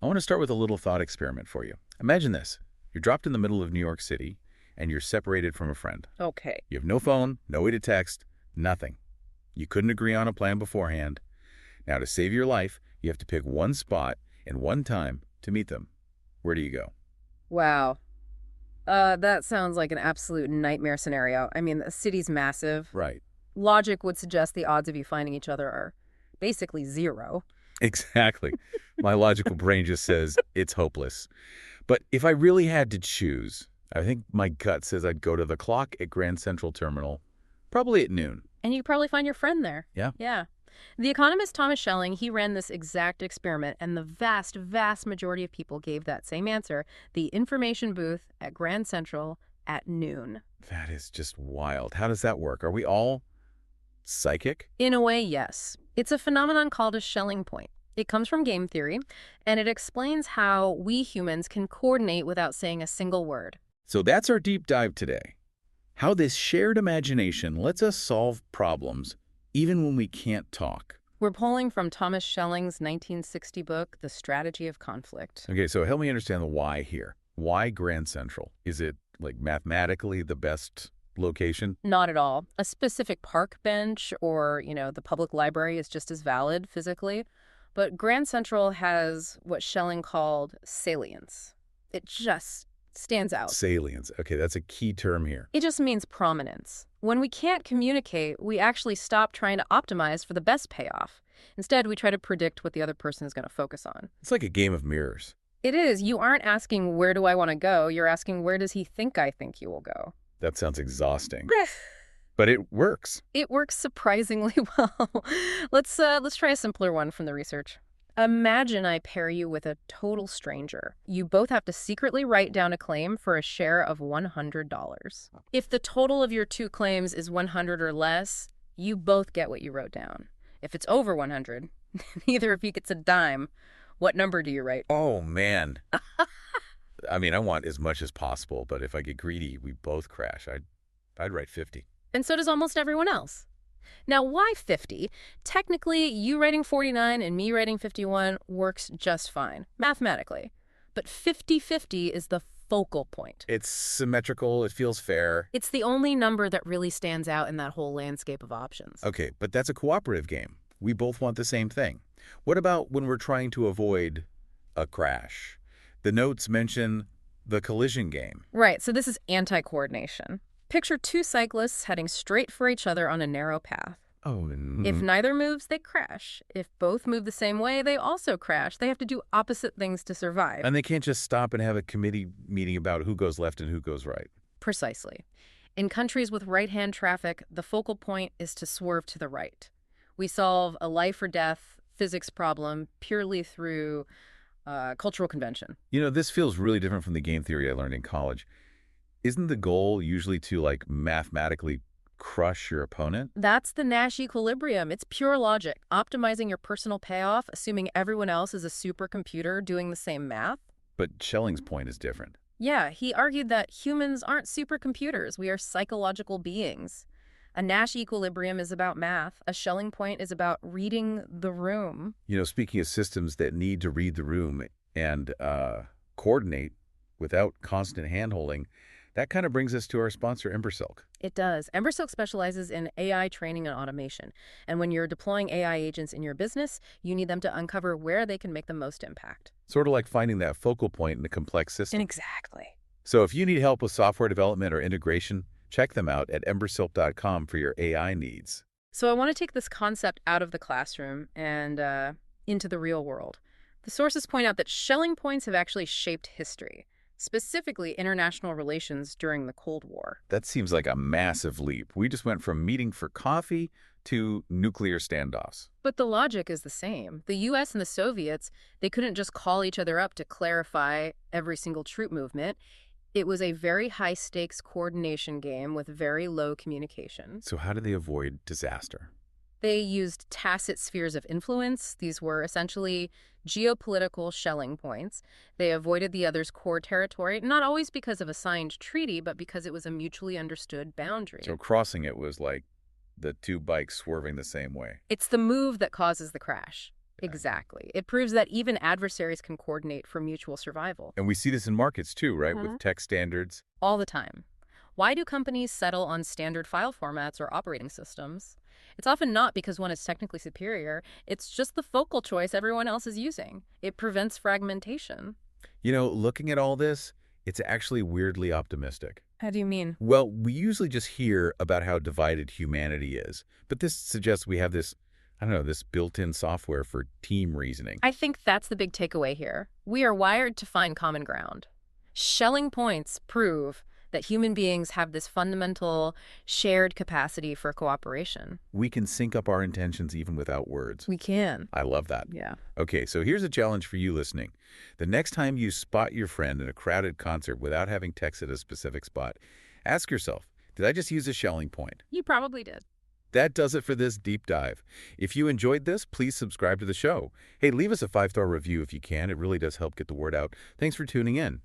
I want to start with a little thought experiment for you. Imagine this. You're dropped in the middle of New York City, and you're separated from a friend. Okay. You have no phone, no way to text, nothing. You couldn't agree on a plan beforehand. Now, to save your life, you have to pick one spot and one time to meet them. Where do you go? Wow. That sounds like an absolute nightmare scenario. I mean, the city's massive. Right. Logic would suggest the odds of you finding each other are basically zero. Exactly. My logical brain just says it's hopeless. But if I really had to choose, I think my gut says I'd go to the clock at Grand Central Terminal, probably at noon. And you probably find your friend there. Yeah. Yeah. The economist Thomas Schelling, he ran this exact experiment, and the vast, vast majority of people gave that same answer, the information booth at Grand Central at noon. That is just wild. How does that work? Are we all psychic? In a way, yes. It's a phenomenon called a Schelling point. It comes from game theory, and it explains how we humans can coordinate without saying a single word. So that's our deep dive today. How this shared imagination lets us solve problems even when we can't talk. We're pulling from Thomas Schelling's 1960 book, The Strategy of Conflict. Okay, so help me understand the why here. Why Grand Central? Is it like mathematically the best location? Not at all. A specific park bench or, the public library is just as valid physically. But Grand Central has what Schelling called salience. It just stands out. Salience. Okay, that's a key term here. It just means prominence. When we can't communicate, we actually stop trying to optimize for the best payoff. Instead, we try to predict what the other person is going to focus on. It's like a game of mirrors. It is. You aren't asking, where do I want to go? You're asking, where does he think I think you will go? That sounds exhausting. But it works. It works surprisingly well. Let's try a simpler one from the research. Imagine I pair you with a total stranger. You both have to secretly write down a claim for a share of $100. If the total of your two claims is 100 or less, you both get what you wrote down. If it's over 100, neither of you gets a dime. What number do you write? Oh, man. I mean, I want as much as possible, but if I get greedy, we both crash. I'd write 50. And so does almost everyone else. Now, why 50? Technically, you writing 49 and me writing 51 works just fine, mathematically. But 50-50 is the focal point. It's symmetrical. It feels fair. It's the only number that really stands out in that whole landscape of options. Okay, but that's a cooperative game. We both want the same thing. What about when we're trying to avoid a crash? The notes mention the collision game. Right, so this is anti-coordination. Picture two cyclists heading straight for each other on a narrow path. Oh, If neither moves, they crash. If both move the same way, they also crash. They have to do opposite things to survive. and they can't just stop and have a committee meeting about who goes left and who goes right. Precisely. In countries with right-hand traffic, the focal point is to swerve to the right. We solve a life or death physics problem purely through cultural convention. You know, this feels really different from the game theory I learned in college. Isn't the goal usually to, like, mathematically crush your opponent? That's the Nash equilibrium. It's pure logic, optimizing your personal payoff, assuming everyone else is a supercomputer doing the same math. But Schelling's point is different. Yeah, he argued that humans aren't supercomputers. We are psychological beings. A Nash equilibrium is about math. A Schelling point is about reading the room. You know, speaking of systems that need to read the room and coordinate without constant hand-holding, that kind of brings us to our sponsor, Embersilk. It does. Embersilk specializes in AI training and automation. And when you're deploying AI agents in your business, you need them to uncover where they can make the most impact. Sort of like finding that focal point in a complex system. Exactly. So if you need help with software development or integration, check them out at embersilk.com for your AI needs. So I want to take this concept out of the classroom and into the real world. The sources point out that Schelling points have actually shaped history, specifically international relations during the Cold War. That seems like a massive leap. We just went from meeting for coffee to nuclear standoffs. But the logic is the same. The U.S. and the Soviets, they couldn't just call each other up to clarify every single troop movement. It was a very high-stakes coordination game with very low communication. So how did they avoid disaster? They used tacit spheres of influence. These were essentially geopolitical Schelling points. They avoided the other's core territory, not always because of a signed treaty, but because it was a mutually understood boundary. So crossing it was like the two bikes swerving the same way. It's the move that causes the crash. Exactly. It proves that even adversaries can coordinate for mutual survival. And we see this in markets too, right? With tech standards. All the time. Why do companies settle on standard file formats or operating systems? It's often not because one is technically superior. It's just the focal choice everyone else is using. It prevents fragmentation. Looking at all this, it's actually weirdly optimistic. How do you mean? Well, we usually just hear about how divided humanity is, but this suggests we have this, I don't know, this built-in software for team reasoning. I think that's the big takeaway here. We are wired to find common ground. Schelling points prove that human beings have this fundamental shared capacity for cooperation. We can sync up our intentions even without words. We can. I love that. Yeah. Okay, so here's a challenge for you listening. The next time you spot your friend in a crowded concert without having texted a specific spot, ask yourself, did I just use a Schelling point? You probably did. That does it for this deep dive. If you enjoyed this, please subscribe to the show. Hey, leave us a 5-star review if you can. It really does help get the word out. Thanks for tuning in.